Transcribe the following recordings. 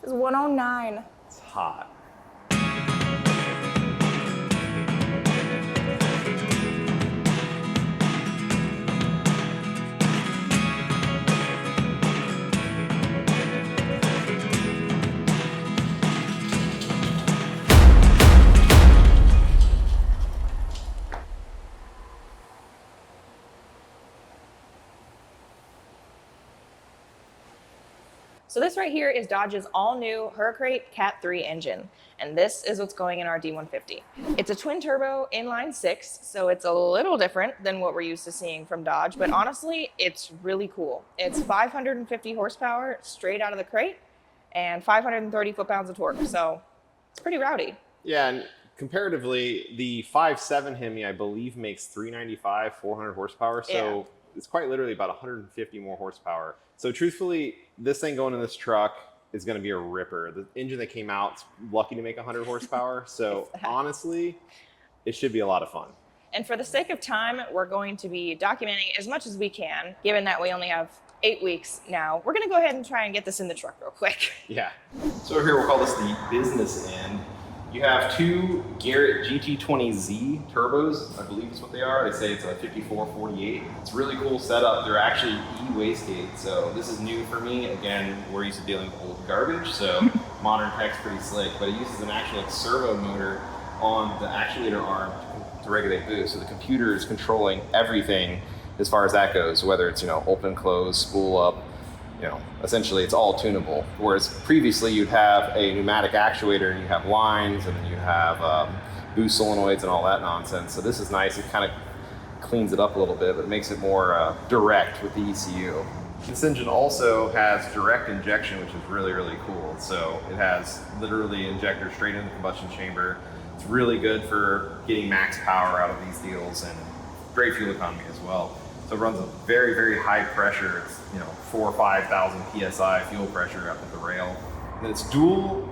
It's 109. It's hot. So this right here is Dodge's all-new Hurricane Cat 3 engine, and this is what's going in our D150. It's a twin-turbo inline 6, so it's a little different than what we're used to seeing from Dodge, but honestly, it's really cool. It's 550 horsepower straight out of the crate and 530 foot-pounds of torque, so it's pretty rowdy. Yeah, and comparatively, the 5.7 Hemi, I believe, makes 395, 400 horsepower, so it's quite literally about 150 more horsepower. So truthfully, this thing going in this truck is going to be a ripper. The engine that came out is lucky to make 100 horsepower. So honestly, it should be a lot of fun. And for the sake of time, we're going to be documenting as much as we can, given that we only have 8 weeks now. We're going to go ahead and try and get this in the truck real quick. Yeah. So over here, we'll call this the business end. You have two Garrett GT20Z turbos, I believe is what they are. They say it's a 5448. It's a really cool setup. They're actually e-wastegate, so this is new for me. Again, we're used to dealing with old garbage, so modern tech's pretty slick, but it uses an actual servo motor on the actuator arm to regulate boost. So the computer is controlling everything as far as that goes, whether it's, open, close, spool up. Essentially it's all tunable. Whereas previously you'd have a pneumatic actuator and you have lines and then you have boost solenoids and all that nonsense. So this is nice. It kind of cleans it up a little bit, but it makes it more direct with the ECU. This engine also has direct injection, which is really, really cool. So it has literally injector straight into the combustion chamber. It's really good for getting max power out of these deals and great fuel economy as well. So it runs a very, very high pressure. It's 4,000 or 5,000 PSI fuel pressure up at the rail. And it's dual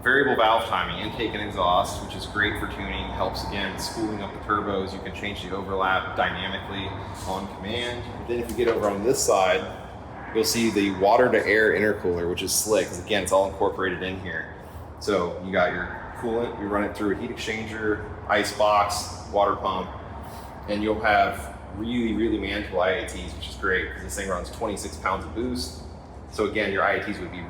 variable valve timing, intake and exhaust, which is great for tuning. Helps again with spooling up the turbos. You can change the overlap dynamically on command. And then if you get over on this side, you'll see the water to air intercooler, which is slick, because again, it's all incorporated in here. So you got your coolant, you run it through a heat exchanger, ice box, water pump, and you'll have really, really manageable IATs, which is great because this thing runs 26 pounds of boost. So again, your IATs would be,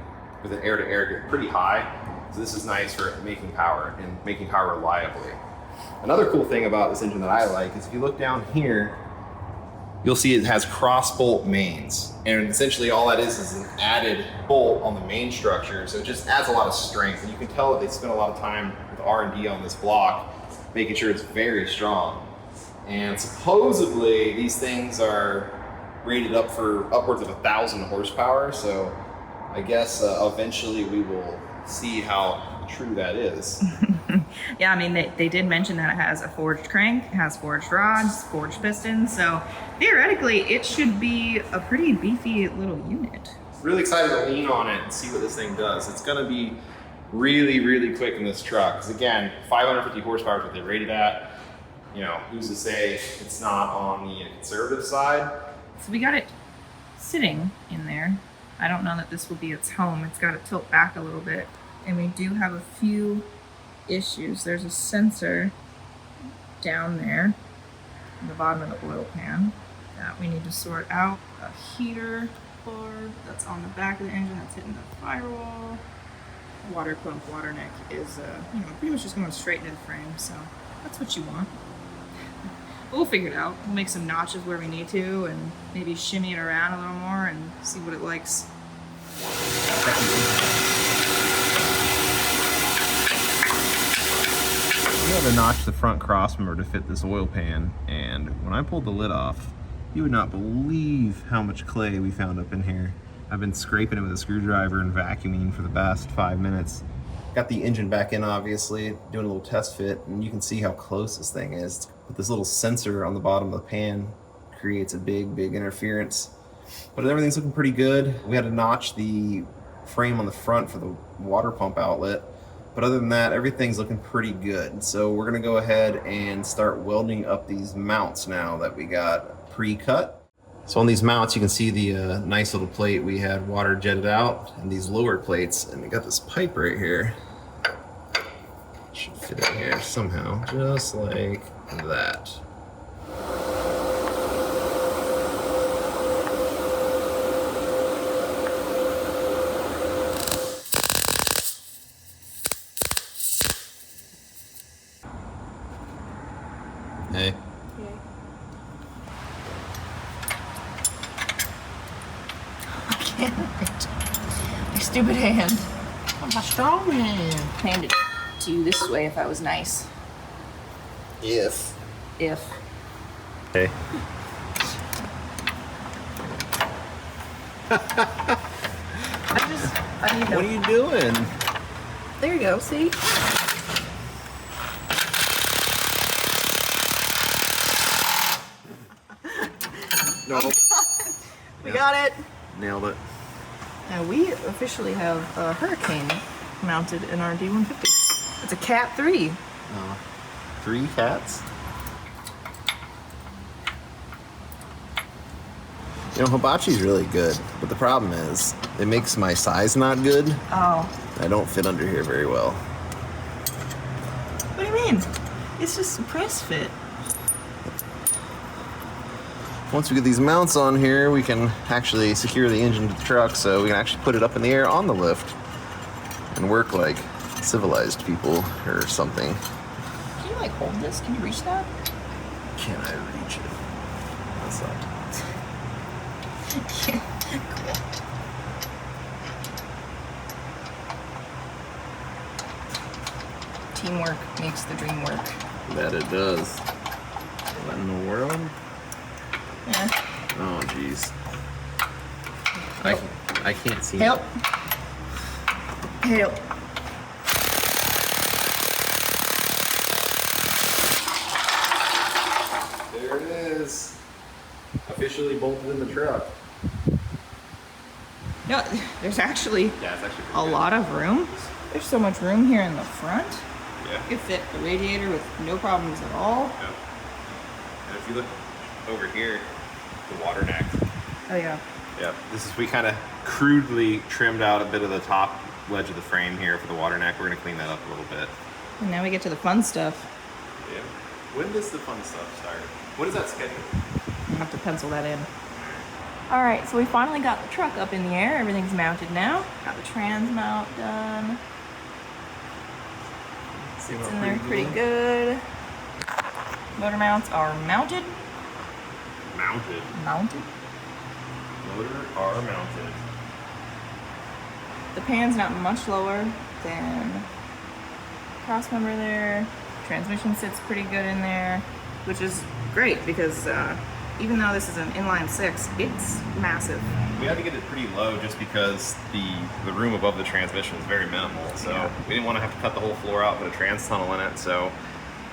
with an air-to-air, get pretty high. So this is nice for making power and making power reliably. Another cool thing about this engine that I like is if you look down here, you'll see it has cross bolt mains. And essentially all that is an added bolt on the main structure. So it just adds a lot of strength. And you can tell that they spent a lot of time with R&D on this block, making sure it's very strong. And supposedly these things are rated up for upwards of 1,000 horsepower. So I guess eventually we will see how true that is. Yeah, I mean, they did mention that it has a forged crank, it has forged rods, forged pistons. So theoretically, it should be a pretty beefy little unit. Really excited to lean on it and see what this thing does. It's going to be really, really quick in this truck. Because again, 550 horsepower is what they rated at. Who's to say it's not on the conservative side? So we got it sitting in there. I don't know that this will be its home. It's got to tilt back a little bit. And we do have a few issues. There's a sensor down there in the bottom of the oil pan that we need to sort out. A heater cord that's on the back of the engine that's hitting the firewall. Water pump water neck is pretty much just going straight into the frame, so that's what you want. We'll figure it out. We'll make some notches where we need to and maybe shimmy it around a little more and see what it likes. We had to notch the front crossmember to fit this oil pan, and when I pulled the lid off, you would not believe how much clay we found up in here. I've been scraping it with a screwdriver and vacuuming for the past 5 minutes. Got the engine back in, obviously, doing a little test fit, and you can see how close this thing is. But this little sensor on the bottom of the pan creates a big, big interference. But everything's looking pretty good. We had to notch the frame on the front for the water pump outlet. But other than that, everything's looking pretty good. So we're gonna go ahead and start welding up these mounts now that we got pre-cut. So on these mounts, you can see the nice little plate we had water jetted out, and these lower plates, and we got this pipe right here. Should fit in here somehow, just like that. Hey. I can't reach. My stupid hand. I'm a strong man. Hand it to you this way if I was nice. If. If. Hey. I need What are you doing? There you go, see? No. We got it. Nailed it. Now we officially have a Hurricane mounted in our D150. It's a Cat 3. 3 cats? You know, hibachi's really good, but the problem is, it makes my size not good. Oh. I don't fit under here very well. What do you mean? It's just a press fit. Once we get these mounts on here, we can actually secure the engine to the truck, so we can actually put it up in the air on the lift and work like civilized people or something. Can you like hold this? Can you reach that? Can I reach it? That's not. Yeah. Cool. Teamwork makes the dream work. That it does. What in the world? Yeah. Oh, jeez. I can't see. Help. Help. There it is. Officially bolted in the truck. No, there's actually Yeah, it's actually a lot of room. There's so much room here in the front. Yeah. You could fit the radiator with no problems at all. Yeah. And if you look over here, the water neck. Oh yeah. Yeah. We kind of crudely trimmed out a bit of the top wedge of the frame here for the water neck. We're gonna clean that up a little bit. And now we get to the fun stuff. Yeah. When does the fun stuff start? What is that schedule? I'll have to pencil that in. All right, so we finally got the truck up in the air. Everything's mounted now. Got the trans mount done. Sits in there pretty good. Motor mounts are mounted. Mounted. Mounted. Motor are mounted. The pan's not much lower than cross member there. Transmission sits pretty good in there, which is great because even though this is an inline 6, it's massive. We had to get it pretty low just because the room above the transmission is very minimal. So Yeah. we didn't want to have to cut the whole floor out, put a trans tunnel in it. So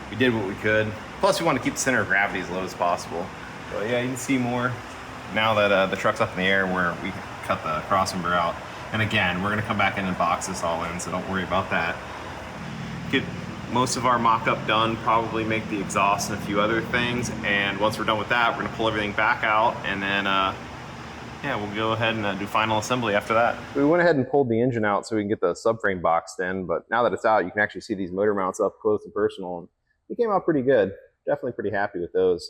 we did what we could. Plus we wanted to keep the center of gravity as low as possible. But yeah, you can see more now that the truck's up in the air where we cut the crossmember out. And again, we're gonna come back in and box this all in, so don't worry about that. Get most of our mock-up done, probably make the exhaust and a few other things. And once we're done with that, we're gonna pull everything back out and then yeah, we'll go ahead and do final assembly after that. We went ahead and pulled the engine out so we can get the subframe boxed in, but now that it's out, you can actually see these motor mounts up close and personal, and they came out pretty good. Definitely pretty happy with those.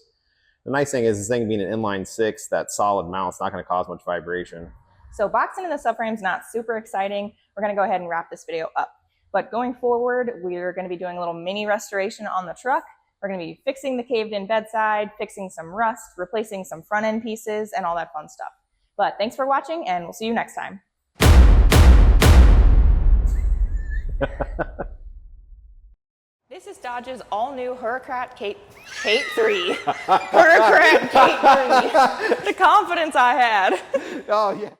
The nice thing is this thing being an inline 6, that solid mount's not gonna cause much vibration. So boxing in the subframe's not super exciting. We're gonna go ahead and wrap this video up. But going forward, we're gonna be doing a little mini restoration on the truck. We're gonna be fixing the caved in bedside, fixing some rust, replacing some front end pieces, and all that fun stuff. But thanks for watching, and we'll see you next time. This is Dodge's all-new Hurricane Kate 3. Hurricane Kate 3. The confidence I had. Oh, yeah.